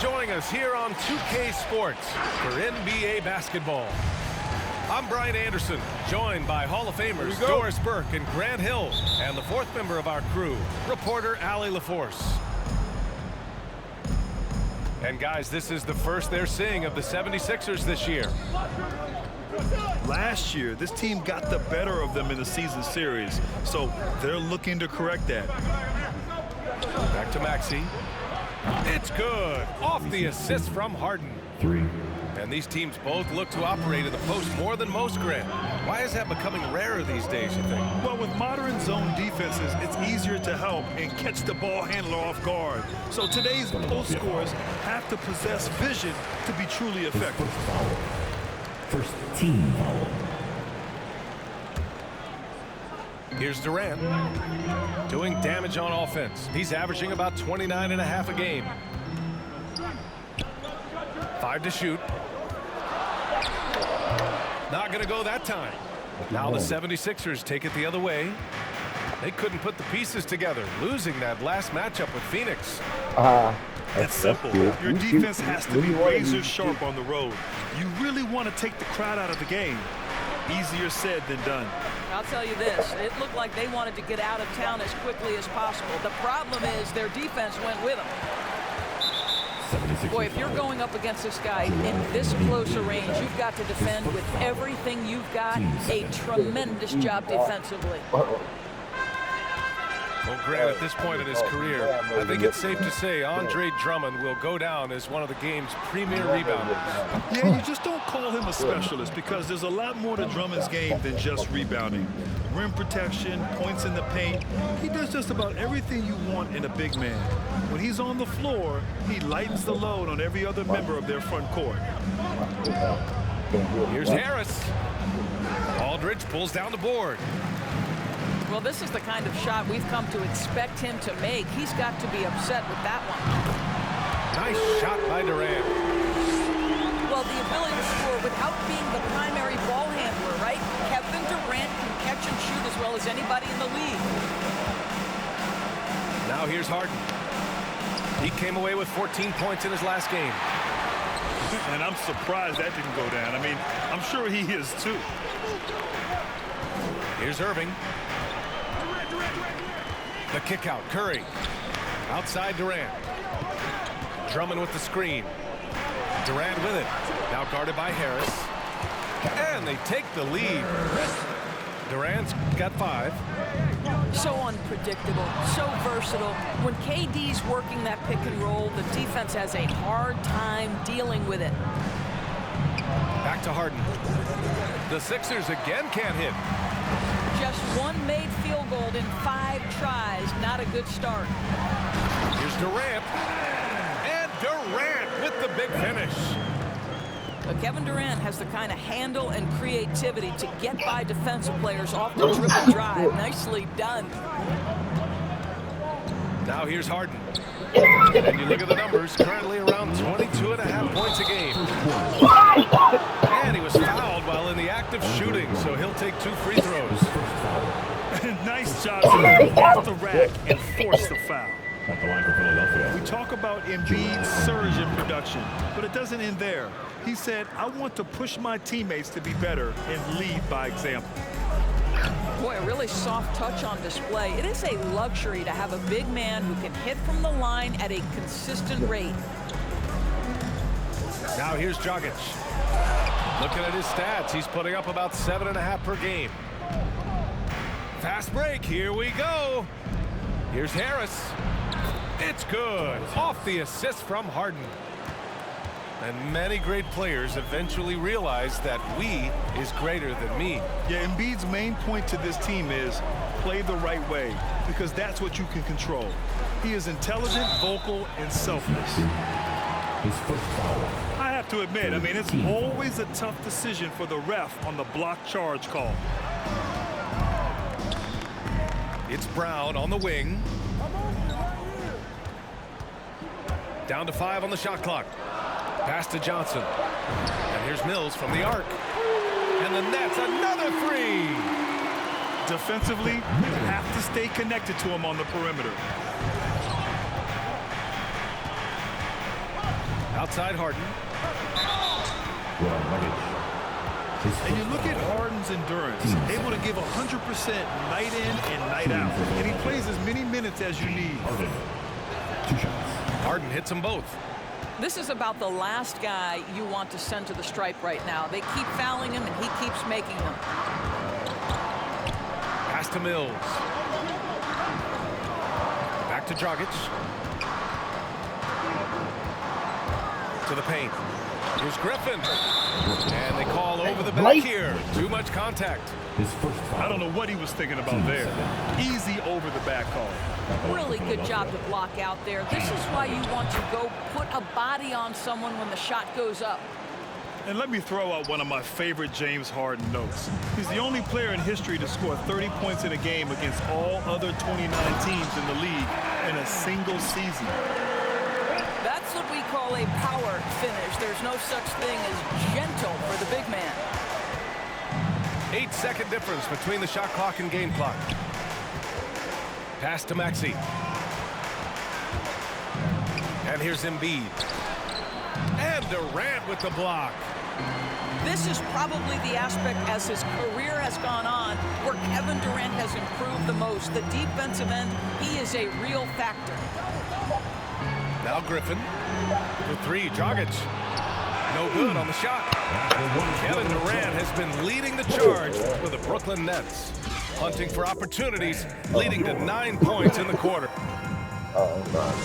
enjoying us here on 2K Sports for NBA basketball. I'm Brian Anderson, joined by Hall of Famers Doris Burke and Grant Hill, and the fourth member of our crew, reporter Allie LaForce. And guys, this is the first they're seeing of the 76ers this year. Last year, this team got the better of them in the season series, so they're looking to correct that. Back to Maxey. It's good. Off the assist from Harden. 3. And these teams both look to operate in the post more than most, Grant. Why is that becoming rarer these days, you think? Well, with modern zone defenses, it's easier to help and catch the ball handler off guard. So today's post scorers have to possess vision to be truly effective. First team foul. Here's Durant doing damage on offense. He's averaging about 29.5 a game. 5 to shoot. Not going to go that time. Now the 76ers take it the other way. They couldn't put the pieces together, losing that last matchup with Phoenix. It's simple. Your defense has to be razor sharp on the road. You really want to take the crowd out of the game. Easier said than done. I'll tell you this, it looked like they wanted to get out of town as quickly as possible. The problem is their defense went with them. Boy, if you're going up against this guy in this close a range, you've got to defend with everything you've got. A tremendous job defensively. Well, Grant, at this point in his career, I think it's safe to say Andre Drummond will go down as one of the game's premier rebounders. Yeah, you just don't call him a specialist because there's a lot more to Drummond's game than just rebounding. Rim protection, points in the paint. He does just about everything you want in a big man. When he's on the floor, he lightens the load on every other member of their front court. Here's Harris. Aldridge pulls down the board. Well, this is the kind of shot we've come to expect him to make. He's got to be upset with that one. Nice shot by Durant. Well, the ability to score without being the primary ball handler, right? Kevin Durant can catch and shoot as well as anybody in the league. Now here's Harden. He came away with 14 points in his last game. And I'm surprised that didn't go down. I mean, I'm sure he is too. Here's Irving. The kick out, Curry. Outside Durant. Drummond with the screen. Durant with it. Now guarded by Harris. And they take the lead. Durant's got 5. So unpredictable, so versatile. When KD's working that pick and roll, the defense has a hard time dealing with it. Back to Harden. The Sixers again can't hit. Just one made field goal in 5 tries. Not a good start. Here's Durant. And Durant with the big finish. But Kevin Durant has the kind of handle and creativity to get by defensive players off the triple drive. Nicely done. Now here's Harden. And you look at the numbers, currently around 22.5 points a game. And he was fouled while in the act of shooting, so he'll take 2 free throws. Nice job to get off the rack and force the foul. At the line for Philadelphia. We talk about Embiid's surge in production, but it doesn't end there. He said, I want to push my teammates to be better and lead by example. Boy, a really soft touch on display. It is a luxury to have a big man who can hit from the line at a consistent rate. Now here's Dragic. Looking at his stats, he's putting up about 7.5 per game. Fast break, here we go. Here's Harris. It's good. Off the assist from Harden. And many great players eventually realize that we is greater than me. Yeah, Embiid's main point to this team is play the right way, because that's what you can control. He is intelligent, vocal, and selfless. His first foul. I have to admit, I mean, it's always a tough decision for the ref on the block charge call. It's Brown on the wing. Down to 5 on the shot clock. Pass to Johnson. And here's Mills from the arc. And the net's another 3. Defensively, you have to stay connected to him on the perimeter. Outside Harden. And you look at Harden's endurance, able to give 100% night in and night out. And he plays as many minutes as you need. Harden hits them both. This is about the last guy you want to send to the stripe right now. They keep fouling him, and he keeps making them. Pass to Mills. Back to Dragic. To the paint. Here's Griffin. And they call over the back here. Too much contact. I don't know what he was thinking about there. Easy over the back call. Really good job to block out there. This is why you want to go put a body on someone when the shot goes up. And let me throw out one of my favorite James Harden notes. He's the only player in history to score 30 points in a game against all other 29 teams in the league in a single season. That's what we call a power finish. There's no such thing as gentle for the big man. 8-second difference between the shot clock and game clock. Pass to Maxey. And here's Embiid. And Durant with the block. This is probably the aspect as his career has gone on where Kevin Durant has improved the most. The defensive end, he is a real factor. Now Griffin. For three, Dragic. No good on the shot. Kevin Durant has been leading the charge for the Brooklyn Nets. Hunting for opportunities, leading to 9 points in the quarter. Oh, God.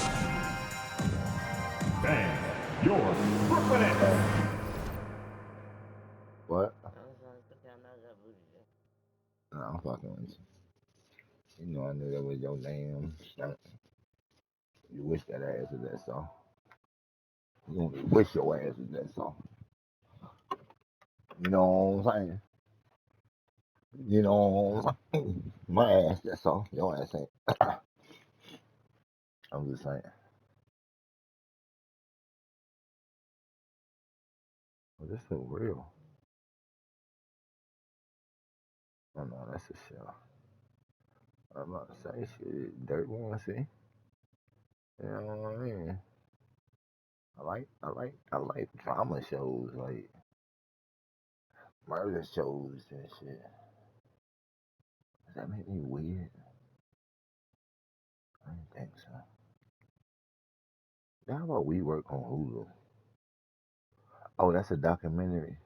Bang. Your Brooklyn Nets. What? No, I'm fucking with you. You know I knew that was your damn stunt. You wish that ass was that song. You wish your ass was that song. You know what I'm saying? You know what I'm saying? My ass that song. Your ass ain't. I'm just saying. Well, this look real. Oh no, that's a show. I'm about to say shit. Dirt one, see? You know what I mean? I like drama shows, like murder shows and shit. Does that make me weird? I don't think so. How about we work on Hulu? Oh, that's a documentary.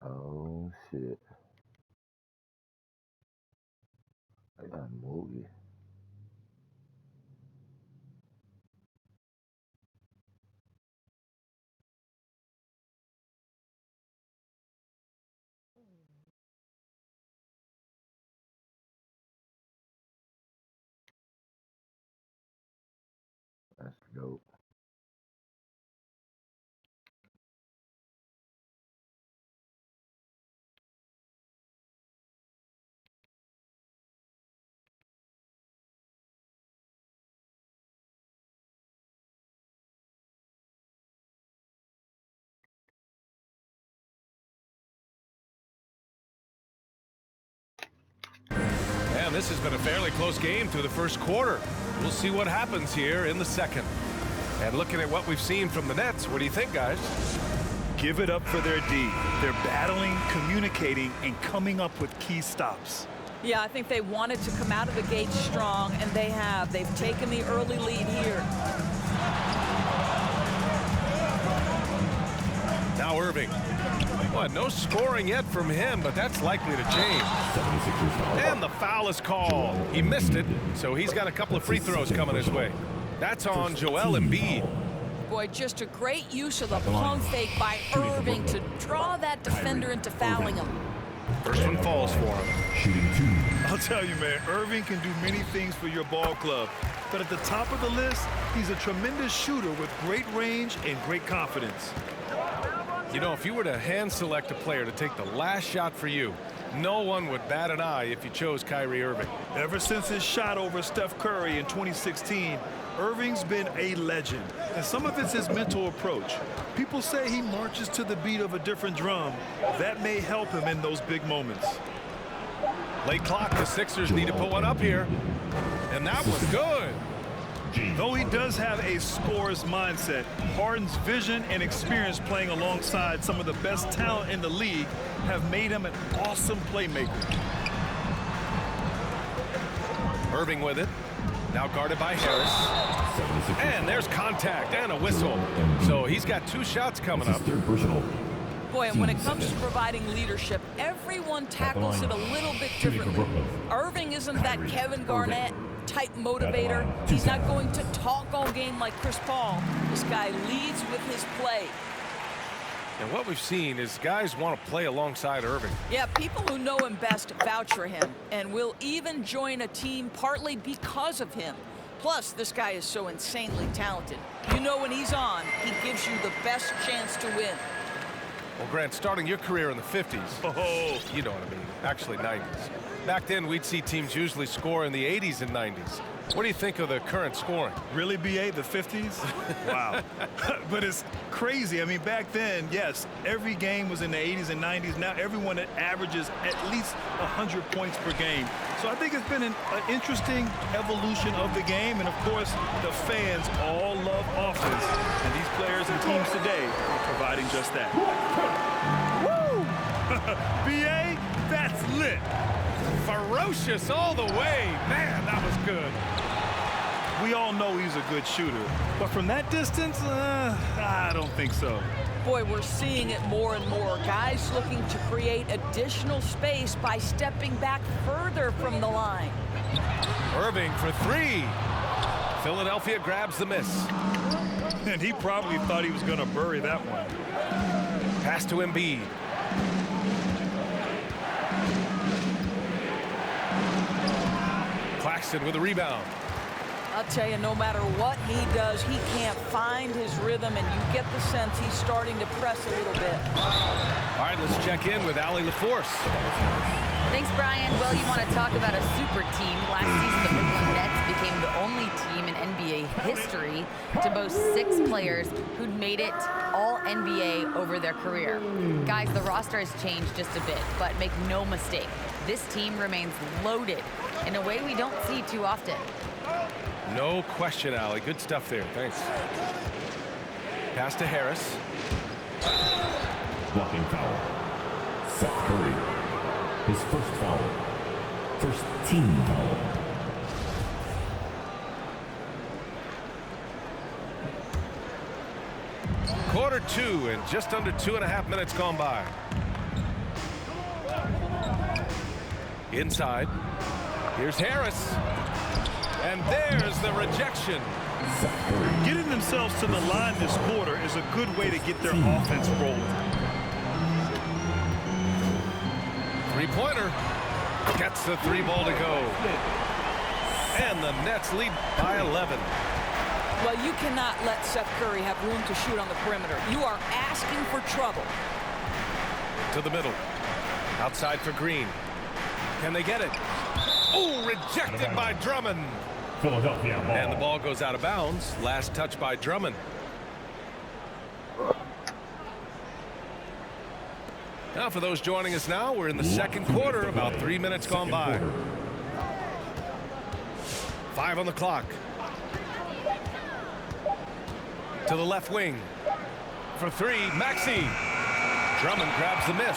Oh shit. I got a movie. That's dope. And this has been a fairly close game through the first quarter. We'll see what happens here in the second. And looking at what we've seen from the Nets, what do you think, guys? Give it up for their D. They're battling, communicating, and coming up with key stops. Yeah, I think they wanted to come out of the gate strong, and they have. They've taken the early lead here. Now Irving. Well, no scoring yet from him, but that's likely to change. And the foul is called. He missed it, so he's got a couple of free throws coming his way. That's on Joel Embiid. Boy, just a great use of the pump fake by Irving to draw that defender into fouling him. First one falls for him. I'll tell you, man, Irving can do many things for your ball club. But at the top of the list, he's a tremendous shooter with great range and great confidence. You know, if you were to hand select a player to take the last shot for you, no one would bat an eye if you chose Kyrie Irving. Ever since his shot over Steph Curry in 2016, Irving's been a legend. And some of it's his mental approach. People say he marches to the beat of a different drum. That may help him in those big moments. Late clock, the Sixers need to put one up here. And that was good. Though he does have a scorer's mindset, Harden's vision and experience playing alongside some of the best talent in the league have made him an awesome playmaker. Irving with it. Now guarded by Harris. And there's contact and a whistle. So he's got 2 shots coming up. Boy, and when it comes to providing leadership, everyone tackles it a little bit differently. Irving isn't that Kevin Garnett type motivator. He's not going to talk all game like Chris Paul. This guy leads with his play. And what we've seen is guys want to play alongside Irving. Yeah, people who know him best vouch for him and will even join a team partly because of him. Plus, this guy is so insanely talented. You know when he's on, he gives you the best chance to win. Well, Grant, starting your career in the 50s. Oh, you know what I mean. Actually, 90s. Back then, we'd see teams usually score in the 80s and 90s. What do you think of the current scoring? Really, BA, the 50s? Wow. But it's crazy. I mean, back then, yes, every game was in the 80s and 90s. Now everyone averages at least 100 points per game. So I think it's been an interesting evolution of the game. And, of course, the fans all love offense. And these players and teams today are providing just that. Woo! BA, that's lit. Ferocious all the way. Man, that was good. We all know he's a good shooter, but from that distance, I don't think so. Boy, we're seeing it more and more. Guys looking to create additional space by stepping back further from the line. Irving for 3. Philadelphia grabs the miss. And he probably thought he was going to bury that one. Pass to Embiid. Claxton with a rebound. I'll tell you, no matter what he does, he can't find his rhythm, and you get the sense he's starting to press a little bit. All right, let's check in with Allie LaForce. Thanks, Brian. Well, you want to talk about a super team. Last season, the Brooklyn Nets became the only team in NBA history to boast 6 players who'd made it all NBA over their career. Guys, the roster has changed just a bit, but make no mistake, this team remains loaded in a way we don't see too often. No question, Allie. Good stuff there. Thanks. Pass to Harris. Blocking foul. Seth Curry. His first foul. First team foul. Quarter 2 and just under 2.5 minutes gone by. Inside. Here's Harris. And there's the rejection. Getting themselves to the line this quarter is a good way to get their offense rolling. 3-pointer. Gets the 3 ball to go. And the Nets lead by 11. Well, you cannot let Seth Curry have room to shoot on the perimeter. You are asking for trouble. To the middle. Outside for Green. Can they get it? Oh, rejected by Drummond. Philadelphia ball. And the ball goes out of bounds. Last touch by Drummond. Now, for those joining us now, we're in the second quarter, about 3 minutes gone by. 5 on the clock. To the left wing. For 3, Maxey. Drummond grabs the miss.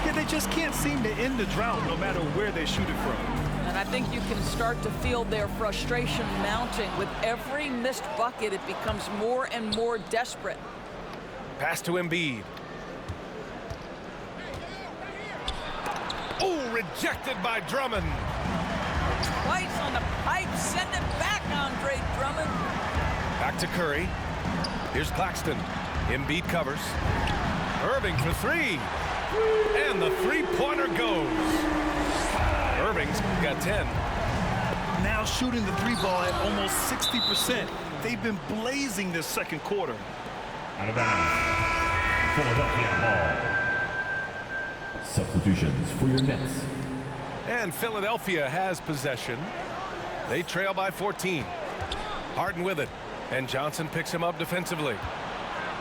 Yeah, they just can't seem to end the drought no matter where they shoot it from. And I think you can start to feel their frustration mounting. With every missed bucket, it becomes more and more desperate. Pass to Embiid. Oh, rejected by Drummond. Twice on the pipe. Send it back, Andre Drummond. Back to Curry. Here's Claxton. Embiid covers. Irving for 3. And the 3-pointer goes. Irving's got 10. Now shooting the 3 ball at almost 60%. They've been blazing this second quarter. Out of bounds. Philadelphia ball. Substitutions for your Nets. And Philadelphia has possession. They trail by 14. Harden with it. And Johnson picks him up defensively.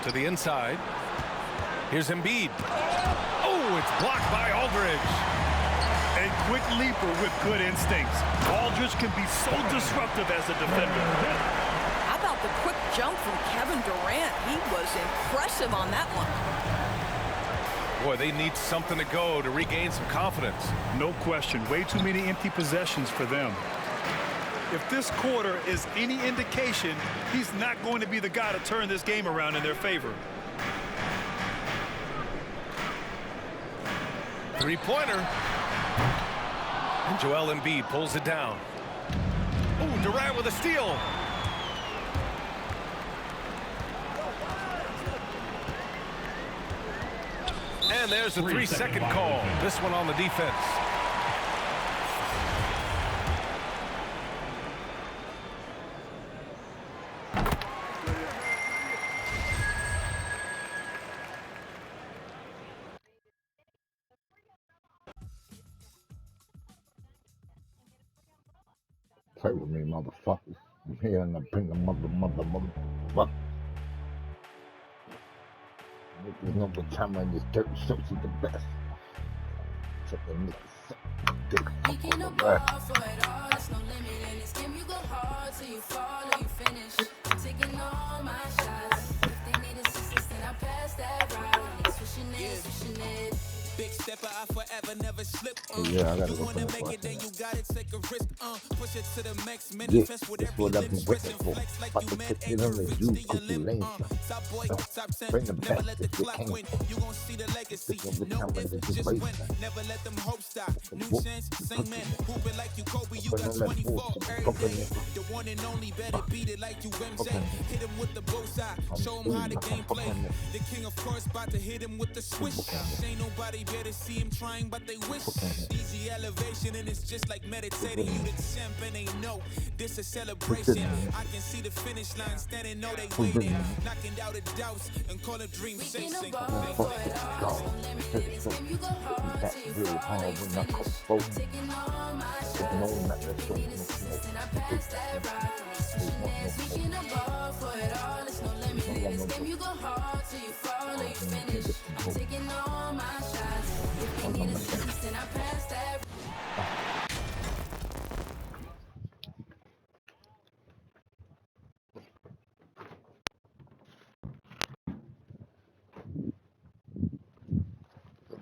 To the inside. Here's Embiid. Oh, it's blocked by Aldridge. A quick leaper with good instincts. Aldridge can be so disruptive as a defender. How about the quick jump from Kevin Durant? He was impressive on that one. Boy, they need something to go to regain some confidence. No question. Way too many empty possessions for them. If this quarter is any indication, he's not going to be the guy to turn this game around in their favor. Three-pointer. And Joel Embiid pulls it down. Ooh, Durant with a steal. And there's a 3-second call. This one on the defense. Play with me, motherfuckers. I'm here and I bring the motherfucker. Niggas know what time on this dirt shows you the best. Check the niggas dick fuck on the left. For it all, there's no limit in this game. You go hard till you fall or you finish. I'm taking all my shots. If they need assistance, then I pass that route. Swishing it. Big stepper, I forever never slip. Yeah, I gotta You go wanna for make it, then you gotta take a risk. Push it to the max, Yeah, manifest with that's every what I've limb, been stretch waiting and for. flex like Fuck you the mad kick ain't it on reach the to you, your cookie limit. lane. Top boy, top cent, Bring the never best let the if you clock can. win. You gon' see the legacy. Pick up the No camera if, and just just win. wait. Never let them hope stop. New Whoop. chance, same man. Hooping like you Kobe, you Put got on that 24 bullshit. every Fuck day. it. The one and only, better beat it like you MJ. Okay. Hit him with the bullseye, show him how the game play. The king, of course, about to hit him with the swish. Ain't nobody better see him trying, but they wish. Easy elevation, and it's just like meditating. You the champ, and they know this a celebration. I can see the finish line standing, know they waiting. Knocking out the doubts and call a dream sing. For it all, there's no limit in this game. You go hard That's till you really fall hard or you when I come finish. forward. I'm taking all my shots. No, not If that they need assistance, then I pass that route. Swishing the ball for it all, there's no limit in this game. You go hard till you fall or you finish. I'm taking all my shots. If they need assistance, then I pass that.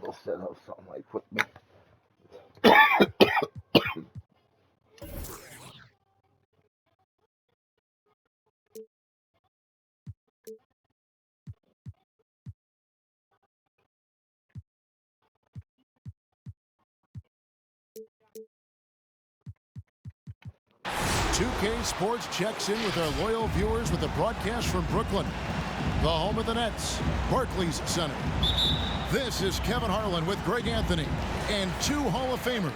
Go set up something like quick. K Sports checks in with our loyal viewers with a broadcast from Brooklyn, the home of the Nets, Barclays Center. This is Kevin Harlan with Greg Anthony and two Hall of Famers,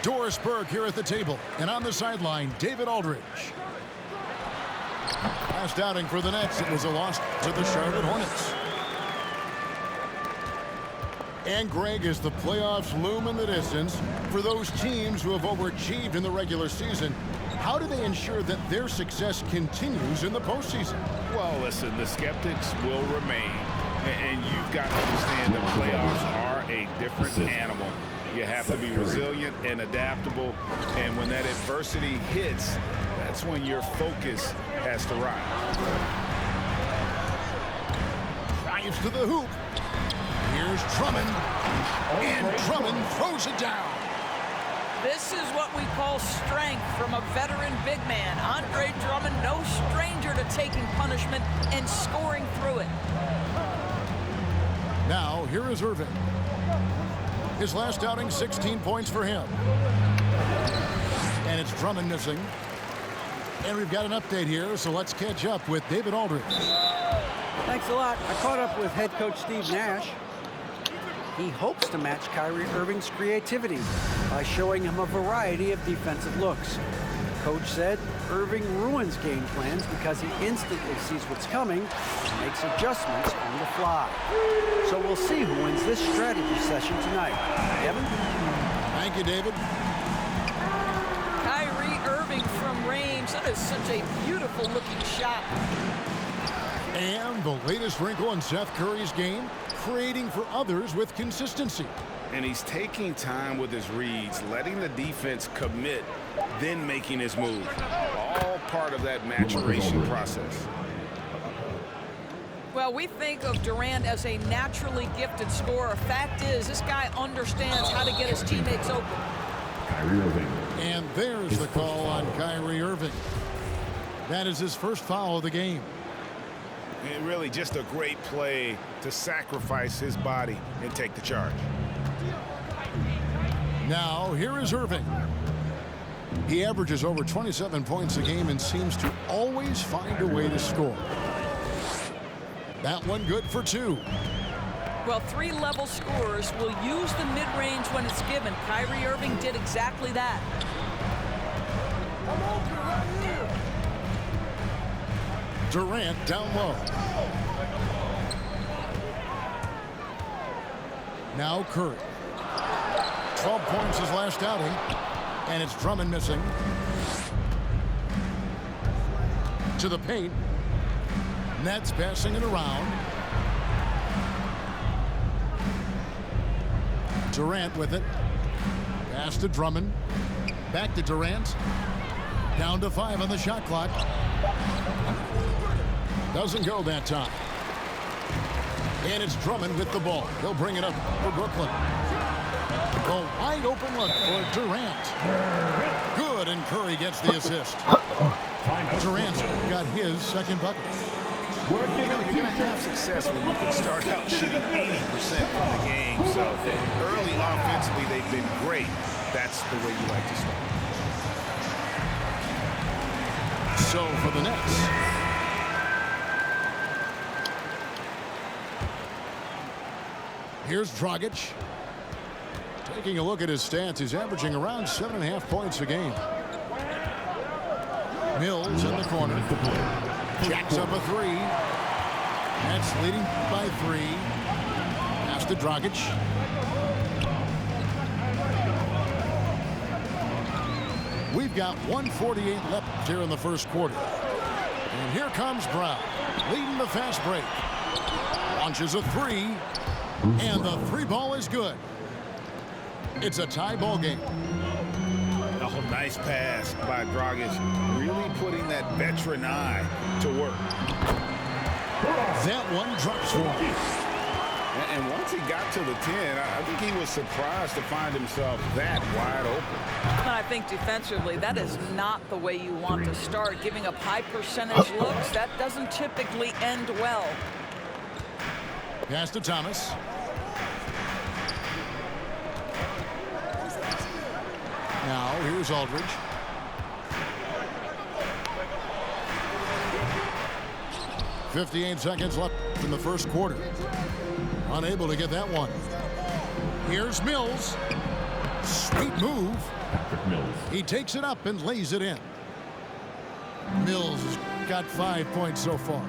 Doris Burke here at the table, and on the sideline, David Aldridge. Last outing for the Nets, it was a loss to the Charlotte Hornets. And Greg, as the playoffs loom in the distance, for those teams who have overachieved in the regular season, how do they ensure that their success continues in the postseason? Well, listen, the skeptics will remain. And you've got to understand that playoffs are a different animal. You have to be resilient and adaptable. And when that adversity hits, that's when your focus has to rise. Drives to the hoop. Here's Drummond. And Drummond throws it down. This is what we call strength from a veteran big man. Andre Drummond, no stranger to taking punishment and scoring through it. Now, here is Irving. His last outing, 16 points for him. And it's Drummond missing. And we've got an update here, so let's catch up with David Aldridge. Thanks a lot. I caught up with head coach Steve Nash. He hopes to match Kyrie Irving's creativity by showing him a variety of defensive looks. Coach said Irving ruins game plans because he instantly sees what's coming and makes adjustments on the fly. So we'll see who wins this strategy session tonight. Evan? Thank you, David. Kyrie Irving from range. That is such a beautiful looking shot. And the latest wrinkle in Seth Curry's game, creating for others with consistency. And he's taking time with his reads, letting the defense commit, then making his move. All part of that maturation process. Well, we think of Durant as a naturally gifted scorer. Fact is, this guy understands how to get his teammates open. And there's the call on Kyrie Irving. That is his first foul of the game. And really just a great play to sacrifice his body and take the charge. Now, here is Irving. He averages over 27 points a game and seems to always find a way to score. That one good for 2. Well, 3-level scorers will use the mid-range when it's given. Kyrie Irving did exactly that. Durant down low. Now Curry. 12 points his last outing. And it's Drummond missing. To the paint. Nets passing it around. Durant with it. Pass to Drummond. Back to Durant. Down to 5 on the shot clock. Doesn't go that time. And it's Drummond with the ball. He'll bring it up for Brooklyn. A wide open look for Durant. Good, and Curry gets the assist. Durant got his second bucket. You're going to have success when you can start out shooting 80% from the game. So early offensively, they've been great. That's the way you like to start. So for the Nets. Here's Dragic. Taking a look at his stats, he's averaging around 7.5 points a game. Mills in the corner. Jacks up a 3. Nets leading by 3. Pass to Dragic. We've got 1:48 left here in the first quarter. And here comes Brown, leading the fast break. Launches a 3. And the 3 ball is good. It's a tie ball game. Oh, nice pass by Dragic. Really putting that veteran eye to work. That one drops one. And once he got to the 10, I think he was surprised to find himself that wide open. And I think defensively, that is not the way you want to start. Giving up high percentage looks, that doesn't typically end well. Pass to Thomas. Now, here's Aldridge. .58 seconds left in the first quarter. Unable to get that one. Here's Mills. Sweet move. He takes it up and lays it in. Mills has got 5 points so far.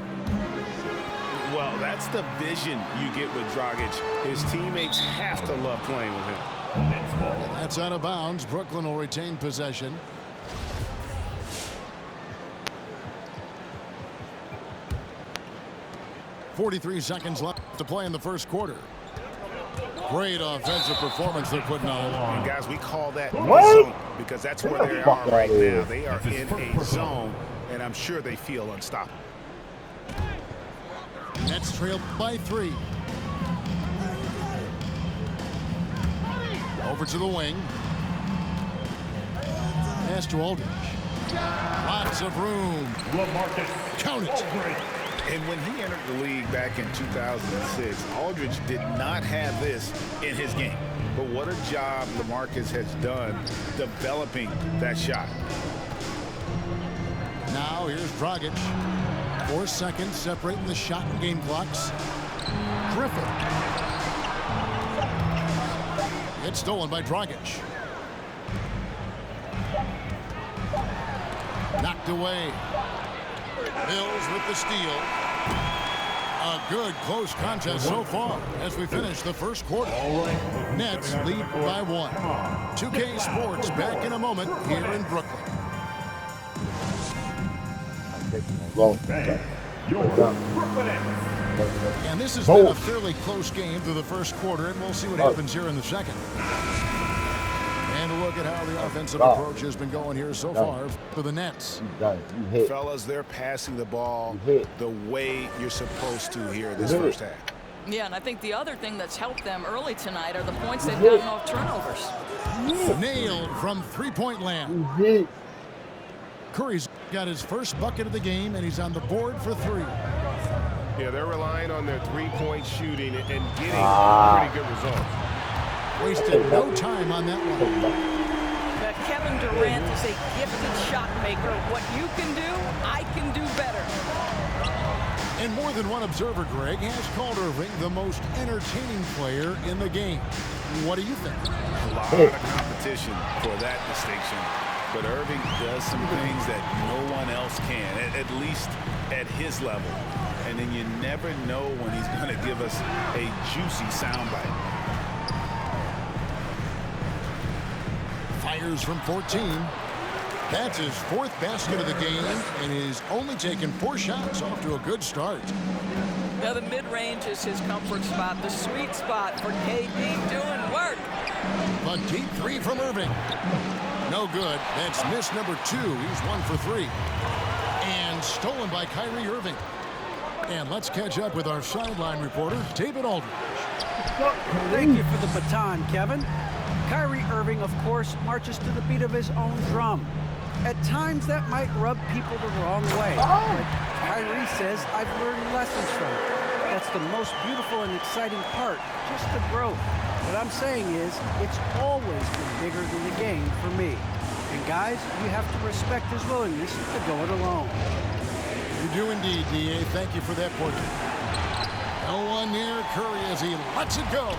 Well, that's the vision you get with Dragic. His teammates have to love playing with him. That's out of bounds. Brooklyn will retain possession. .43 seconds left to play in the first quarter. Great offensive performance they're putting on. And guys, we call that the zone because that's where they are right now. They are in a zone, and I'm sure they feel unstoppable. Nets trail by 3. Over to the wing. Pass to Aldridge. Lots of room. Count it. And when he entered the league back in 2006, Aldridge did not have this in his game. But what a job LaMarcus has done developing that shot. Now here's Dragic. 4 seconds separating the shot and game clocks. Griffin. It's stolen by Dragic. Knocked away. Mills with the steal. A good close contest so far as we finish the first quarter. Nets lead by 1. 2K Sports back in a moment here in Brooklyn. Your Brooklyn Nets. And this has been a fairly close game through the first quarter, and we'll see what happens here in the second. And a look at how the offensive approach has been going here so far for the Nets. Fellas, they're passing the ball the way you're supposed to here in this first half. Yeah, and I think the other thing that's helped them early tonight are the points they've gotten off turnovers. Nailed from three-point land. Curry's got his first bucket of the game, and he's on the board for three. Yeah, they're relying on their three-point shooting and getting pretty good results. Wasted no time on that one. Kevin Durant is a gifted shot maker. What you can do, I can do better. And more than one observer, Greg, has called Irving the most entertaining player in the game. What do you think? A lot of competition for that distinction. But Irving does some things that no one else can, at least at his level. And then you never know when he's going to give us a juicy soundbite. Fires from 14. That's his fourth basket of the game, and he's only taken 4 shots, off to a good start. Now the mid-range is his comfort spot, the sweet spot for KD doing work. A deep three from Irving. No good. That's miss number 2. He's 1 for 3. And stolen by Kyrie Irving. And let's catch up with our sideline reporter, David Aldridge. Thank you for the baton, Kevin. Kyrie Irving, of course, marches to the beat of his own drum. At times, that might rub people the wrong way. But Kyrie says, I've learned lessons from it. That's the most beautiful and exciting part, just the growth. What I'm saying is, it's always been bigger than the game for me. And guys, you have to respect his willingness to go it alone. You do indeed, D.A. Thank you for that portrait. No one near Curry as he lets it go.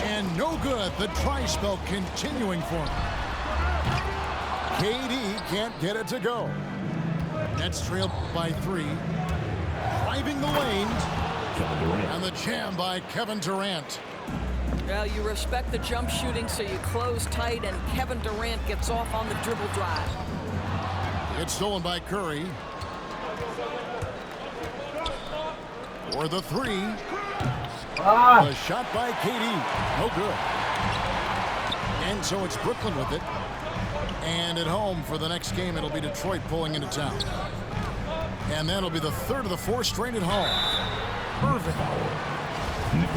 And no good. The try spell continuing for him. KD can't get it to go. Nets trailed by 3. Driving the lane. And the jam by Kevin Durant. Well, you respect the jump shooting, so you close tight, and Kevin Durant gets off on the dribble drive. It's stolen by Curry. For the 3. The shot by KD. No good. And so it's Brooklyn with it. And at home for the next game, it'll be Detroit pulling into town. And that'll be the third of the 4 straight at home. Irving.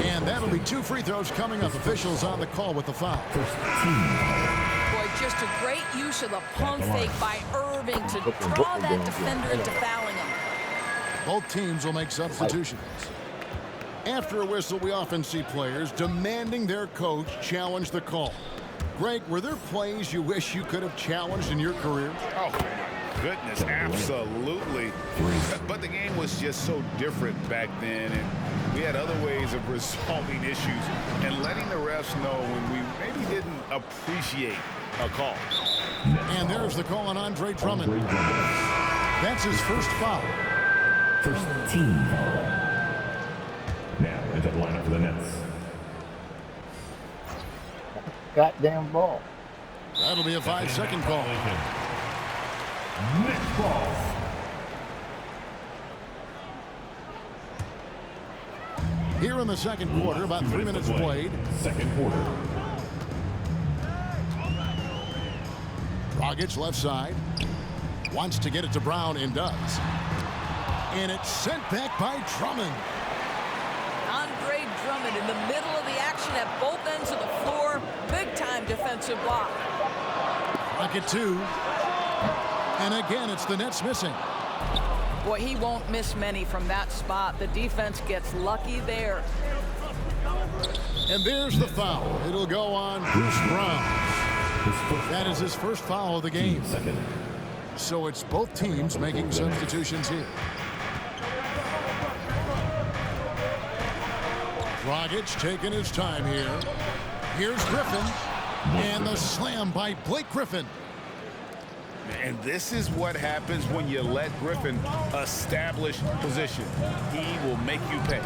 And that'll be 2 free throws coming up. Officials on the call with the foul. Boy, just a great use of the pump fake by Irving to draw that defender into fouling him. Both teams will make substitutions. After a whistle, we often see players demanding their coach challenge the call. Greg, were there plays you wish you could have challenged in your career? Oh, my goodness, absolutely. But the game was just so different back then, and we had other ways of resolving issues and letting the refs know when we maybe didn't appreciate a call. And there's the call on Andre Drummond. That's his first foul. First team foul. Now into the lineup for the Nets. Goddamn ball. That'll be a 5-second call. Next ball. Here in the second quarter, about 3 minutes played. Second quarter. Dragic left side. Wants to get it to Brown and does. And it's sent back by Drummond. Andre Drummond in the middle of the action at both ends of the floor. Big-time defensive block. Rocket 2. And again, it's the Nets missing. Boy, he won't miss many from that spot. The defense gets lucky there. And there's the foul. It'll go on Bruce Brown. That is his first foul of the game. So it's both teams making substitutions here. Dragic taking his time here. Here's Griffin. And the slam by Blake Griffin. And this is what happens when you let Griffin establish position. He will make you pay.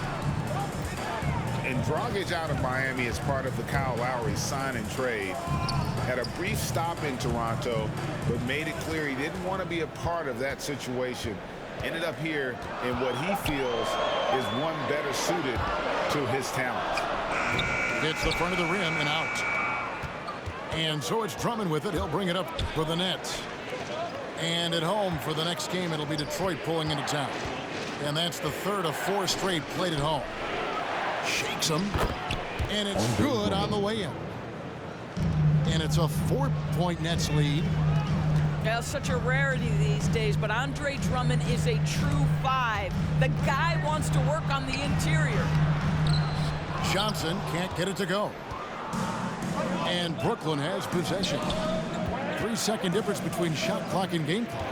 And Dragic out of Miami is part of the Kyle Lowry sign and trade. had a brief stop in Toronto, but made it clear he didn't want to be a part of that situation. Ended up here in what he feels is one better suited to his talents. Hits the front of the rim and out. And so it's Drummond with it. He'll bring it up for the Nets. And at home for the next game, it'll be Detroit pulling into town. And that's the third of 4 straight played at home. Shakes him. And it's good on the way in. And it's a 4-point Nets lead. Yeah, such a rarity these days, but Andre Drummond is a true 5. The guy wants to work on the interior. Johnson can't get it to go. And Brooklyn has possession. 3-second difference between shot clock and game clock.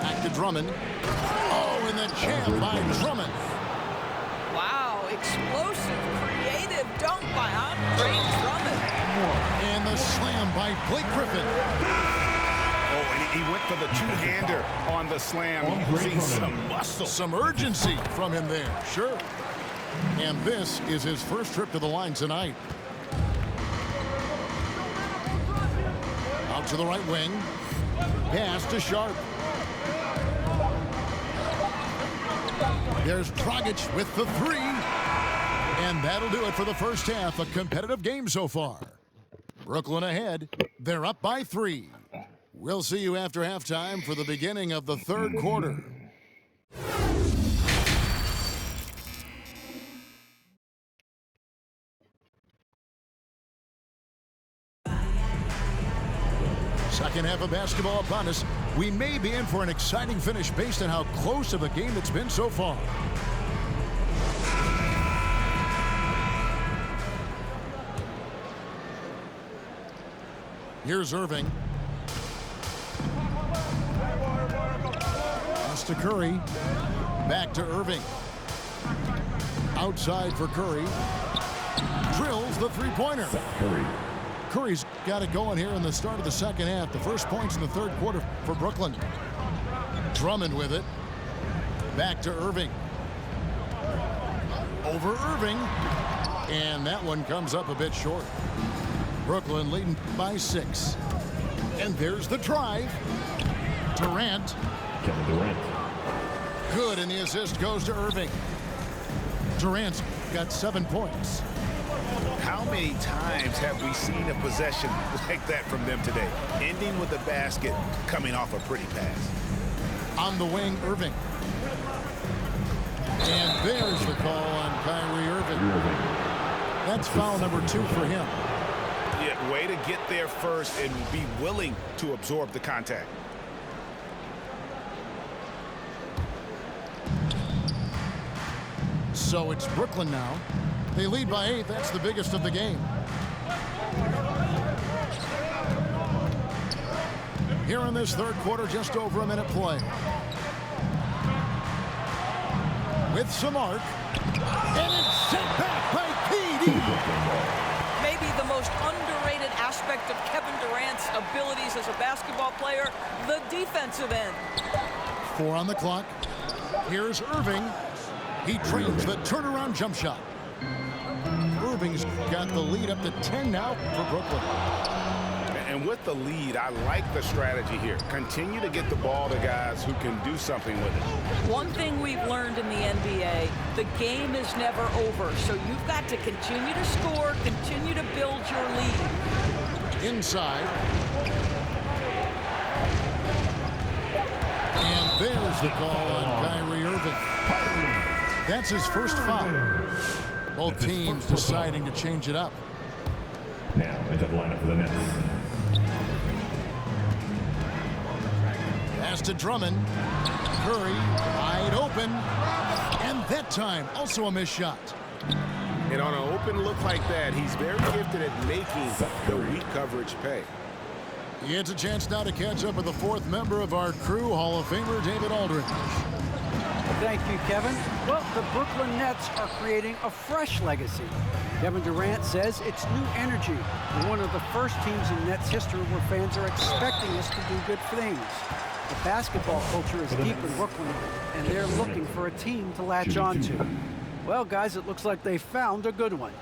Back to Drummond. Oh, and the jam by Drummond. Wow, explosive, creative dunk by Andre Drummond. And the slam by Blake Griffin. Oh, and he went for the two-hander on the slam. You see some muscle. Some urgency from him there, sure. And this is his first trip to the line tonight. Out to the right wing. Pass to Sharp. There's Dragic with the 3. And that'll do it for the first half. A competitive game so far. Brooklyn ahead. They're up by 3. We'll see you after halftime for the beginning of the third quarter. Second half of basketball upon us. We may be in for an exciting finish based on how close of a game it's been so far. Here's Irving. Pass to Curry. Back to Irving. Outside for Curry. Drills the three-pointer. Curry's got it going here in the start of the second half. The first points in the third quarter for Brooklyn. Drummond with it. Back to Irving. Over Irving. And that one comes up a bit short. Brooklyn leading by 6. And there's the drive. Durant. Kevin Durant. Good, and the assist goes to Irving. Durant's got 7 points. How many times have we seen a possession like that from them today? Ending with a basket, coming off a pretty pass. On the wing, Irving. And there's the call on Kyrie Irving. That's foul number 2 for him. Yeah, way to get there first and be willing to absorb the contact. So it's Brooklyn now. They lead by 8. That's the biggest of the game. Here in this third quarter, just over a minute play. With some arc. And it's sent back by KD. Maybe the most underrated aspect of Kevin Durant's abilities as a basketball player, the defensive end. 4 on the clock. Here's Irving. He trains the turnaround jump shot. Irving's got the lead up to 10 now for Brooklyn. And with the lead, I like the strategy here. Continue to get the ball to guys who can do something with it. One thing we've learned in the NBA, the game is never over. So you've got to continue to score, continue to build your lead. Inside. And there's the call on Kyrie Irving. That's his first foul. Both teams deciding to change it up. Now into the lineup for the Nets. Pass to Drummond. Curry wide open. And that time also a missed shot. And on an open look like that, he's very gifted at making the weak coverage pay. He gets a chance now to catch up with the 4th member of our crew, Hall of Famer David Aldridge. Thank you, Kevin. Well, the Brooklyn Nets are creating a fresh legacy. Kevin Durant says it's new energy. We're one of the first teams in Nets history where fans are expecting us to do good things. The basketball culture is deep in Brooklyn, and they're looking for a team to latch on to. Well, guys, it looks like they found a good one.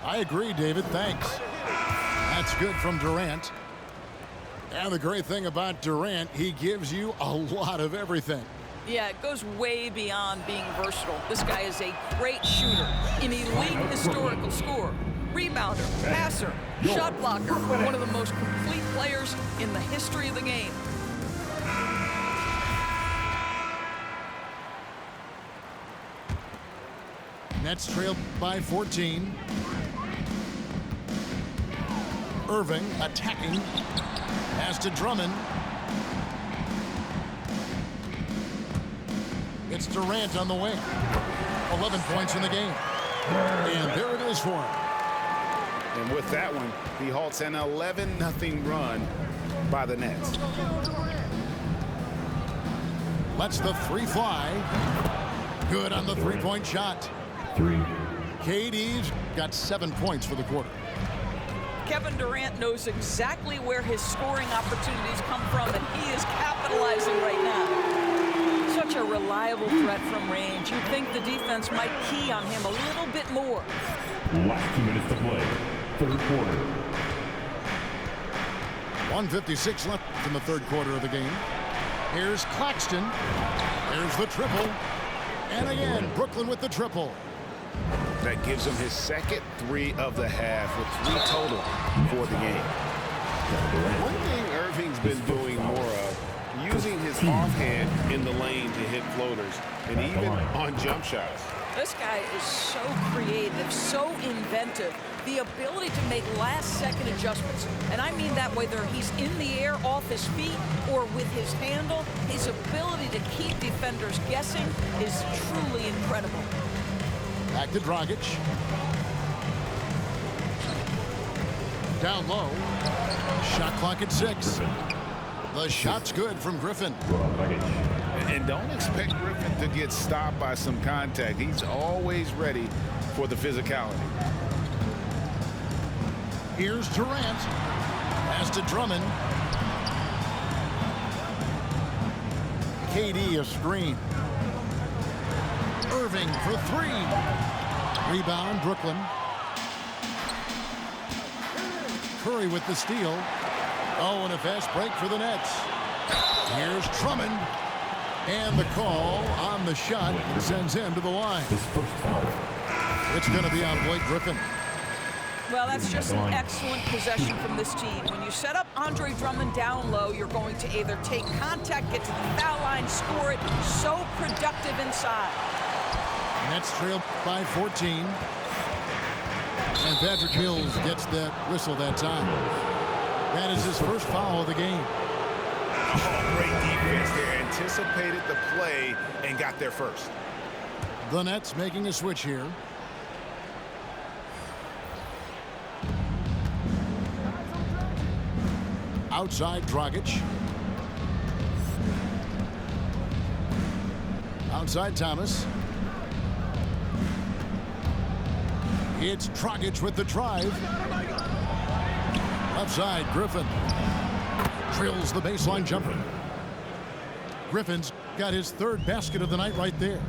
I agree, David. Thanks. That's good from Durant. And the great thing about Durant, he gives you a lot of everything. Yeah, it goes way beyond being versatile. This guy is a great shooter, an elite historical scorer, rebounder, passer, shot blocker, one of the most complete players in the history of the game. Nets trailed by 14. Irving attacking. Pass to Drummond. It's Durant on the wing. 11 points in the game. And there it is for him. And with that one, he halts an 11-0 run by the Nets. Lets the three fly. Good on the three-point shot. KD's got 7 points for the quarter. Kevin Durant knows exactly where his scoring opportunities come from, and he is capitalizing right now. Such a reliable threat from range. You'd think the defense might key on him a little bit more. Last 2 minutes to play. Third quarter. 1:56 left in the third quarter of the game. Here's Claxton. There's the triple. And again, Brooklyn with the triple. That gives him his second 3 of the half with 3 total for the game. One thing Irving's been doing more of, using his offhand in the lane to hit floaters and even on jump shots. This guy is so creative, so inventive. The ability to make last-second adjustments. And I mean that whether he's in the air off his feet or with his handle, his ability to keep defenders guessing is truly incredible. Back to Dragic. Down low. Shot clock at 6. The shot's good from Griffin. And don't expect Griffin to get stopped by some contact. He's always ready for the physicality. Here's Durant. Pass to Drummond. KD a screen. Irving for 3. Rebound, Brooklyn. Curry with the steal. Oh, and a fast break for the Nets. Here's Drummond. And the call on the shot sends him to the line. It's going to be on Blake Griffin. Well, that's just an excellent possession from this team. When you set up Andre Drummond down low, you're going to either take contact, get to the foul line, score it. So productive inside. Nets trailed by 14. And Patrick Mills gets that whistle that time. That is his first foul of the game. Oh, great defense there. Anticipated the play and got there first. The Nets making a switch here. Outside Dragic. Outside Thomas. It's Dragic with the drive. Left side, Griffin. Drills the baseline jumper. Griffin's got his 3rd basket of the night right there.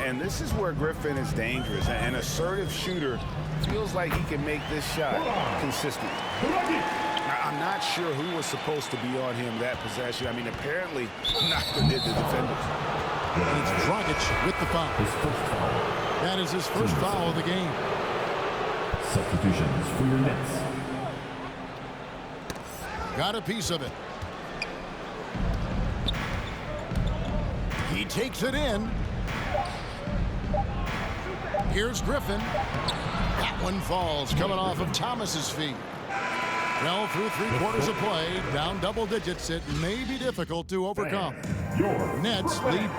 And this is where Griffin is dangerous. An assertive shooter feels like he can make this shot consistent. I'm not sure who was supposed to be on him that possession. I mean, apparently neither did the defenders. And it's Dragic with the foul. That is his first foul of the game. Substitutions for your Nets. Got a piece of it. He takes it in. Here's Griffin. That one falls, coming off of Thomas's feet. Well, through 3 quarters of play, down double digits, it may be difficult to overcome. Nets lead.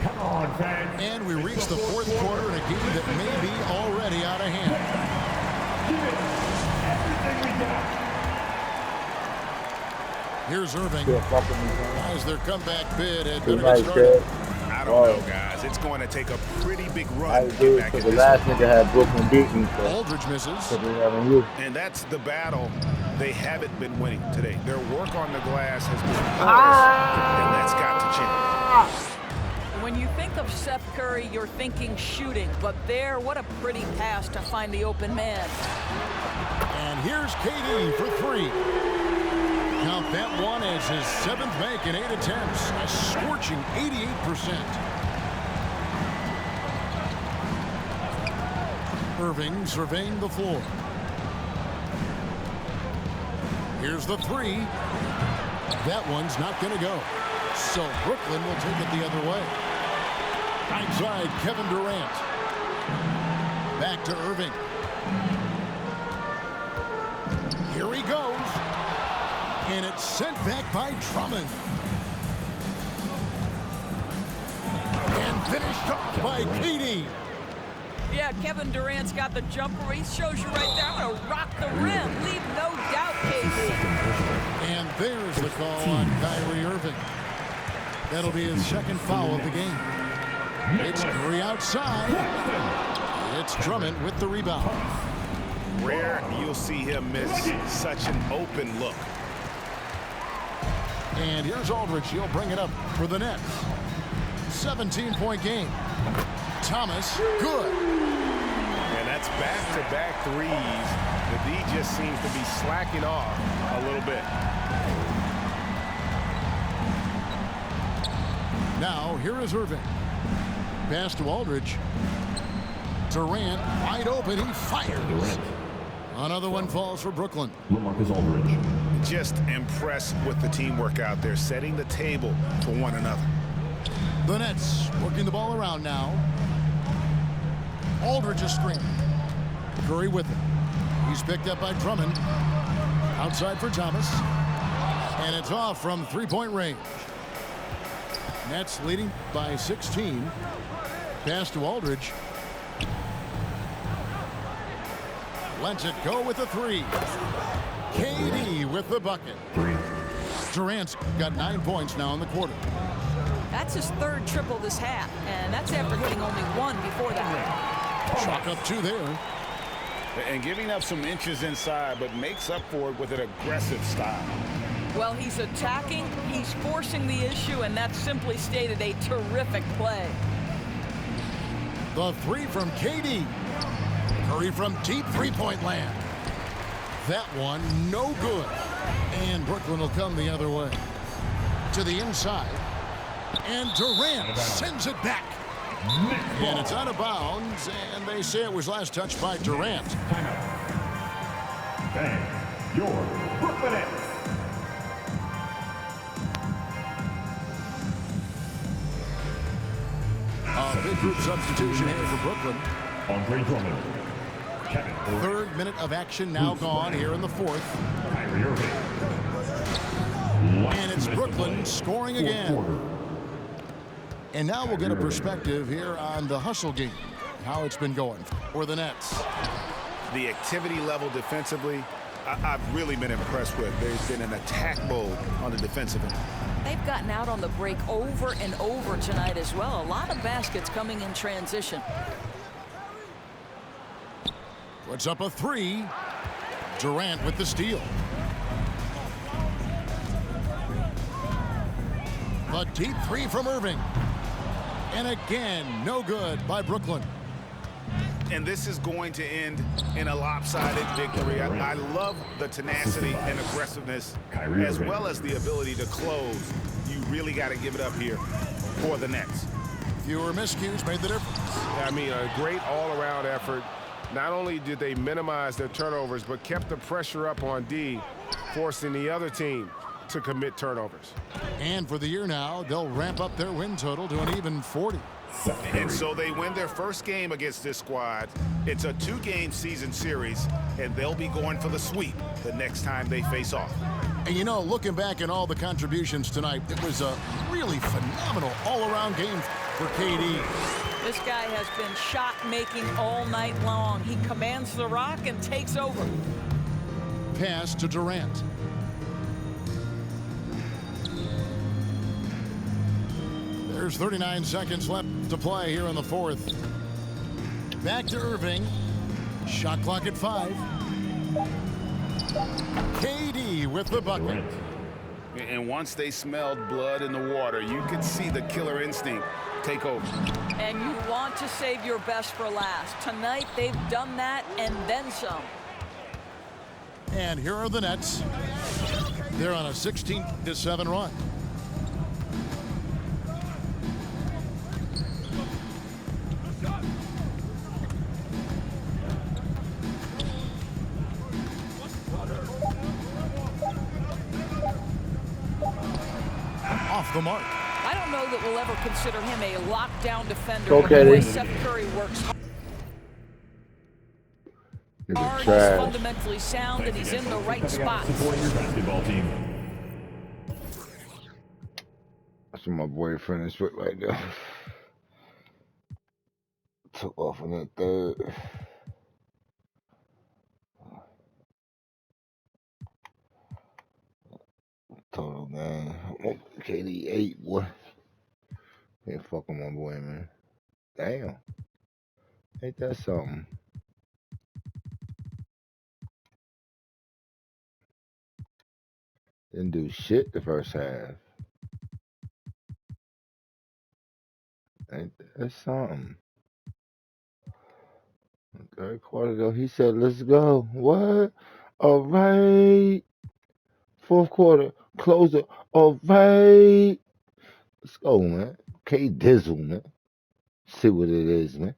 Come on, fans. And we reach the 4th quarter in a game that may be already out of hand. Here's Irving. As their comeback bid had better get started. I don't know, guys. It's going to take a pretty big run to get back in the this. last nigga had Brooklyn beaten. So. Aldridge misses. And that's the battle they haven't been winning today. Their work on the glass has been poor, and that's got to change. When you think of Seth Curry, you're thinking shooting, but there, what a pretty pass to find the open man. And here's KD for three. Count that one as his 7th make in 8 attempts, a scorching 88%. Irving surveying the floor. Here's the three. That one's not going to go. So Brooklyn will take it the other way. Outside Kevin Durant. Back to Irving. Here he goes. And it's sent back by Drummond. And finished off by KD. Yeah, Kevin Durant's got the jumper. He shows you right there. I'm going to rock the rim. Leave no doubt, KD. And there's the call on Kyrie Irving. That'll be his 2nd foul of the game. It's Curry outside. It's Drummond with the rebound. Rare you'll see him miss such an open look. And here's Aldridge. He'll bring it up for the Nets. 17-point game. Thomas, good. And that's back-to-back threes. The D just seems to be slacking off a little bit. Now, here is Irving. Pass to Aldridge. Durant, wide open, he fires. Another one falls for Brooklyn. LaMarcus Aldridge. Just impressed with the teamwork out there, setting the table for one another. The Nets working the ball around now. Aldridge is screened. Curry with it. He's picked up by Drummond. Outside for Thomas. And it's off from 3-point range. Nets leading by 16. Pass to Aldridge. Lets it go with a three. KD with the bucket. Durant's got 9 points now in the quarter. That's his 3rd triple this half, and that's after hitting only 1 before that. Chalk up 2 there. And giving up some inches inside, but makes up for it with an aggressive style. Well, he's attacking, he's forcing the issue, and that's simply stated a terrific play. The three from KD. Curry from deep 3-point land. That one, no good. And Brooklyn will come the other way. To the inside. And Durant sends it back. And it's out of bounds, and they say it was last touched by Durant. Bang, your Brooklyn Nets. A big group substitution here for Brooklyn. Andre Drummond. Kevin. 3rd minute of action now gone here in the 4th. Kyrie Irving. And it's Brooklyn scoring again. And now we'll get a perspective here on the hustle game, how it's been going for the Nets. The activity level defensively, I've really been impressed with. There's been an attack mode on the defensive end. They've gotten out on the break over and over tonight as well. A lot of baskets coming in transition. Puts up a three. Durant with the steal. A deep three from Irving. And again, no good by Brooklyn. And this is going to end in a lopsided victory. I love the tenacity and aggressiveness, as well as the ability to close. You really got to give it up here for the Nets. Fewer miscues made the difference. I mean, a great all-around effort. Not only did they minimize their turnovers, but kept the pressure up on D, forcing the other team to commit turnovers. And for the year now, they'll ramp up their win total to an even 40. And so they win their first game against this squad. It's a 2-game season series, and they'll be going for the sweep the next time they face off. And you know, looking back at all the contributions tonight, it was a really phenomenal all-around game for KD. This guy has been shot-making all night long. He commands the rock and takes over. Pass to Durant. There's 39 seconds left to play here in the 4th. Back to Irving. Shot clock at 5. KD with the bucket. And once they smelled blood in the water, you could see the killer instinct take over. And you want to save your best for last. Tonight, they've done that and then some. And here are the Nets. They're on a 16-7 run. Off the mark. I don't know that we'll ever consider him a lockdown defender. Okay. The way Seth Curry works hard, he's fundamentally sound, and he's in the right spots. Support your basketball team. That's my boyfriend is right there. Took off in that third. Total game. KD 8, boy. Can't fuck with my boy, man. Damn. Ain't that something? Didn't do shit the first half. Ain't that something? Third quarter though, he said, let's go. What? All right. Fourth quarter, closer. All right. Let's go, man. K Dizzle, man. See what it is, man.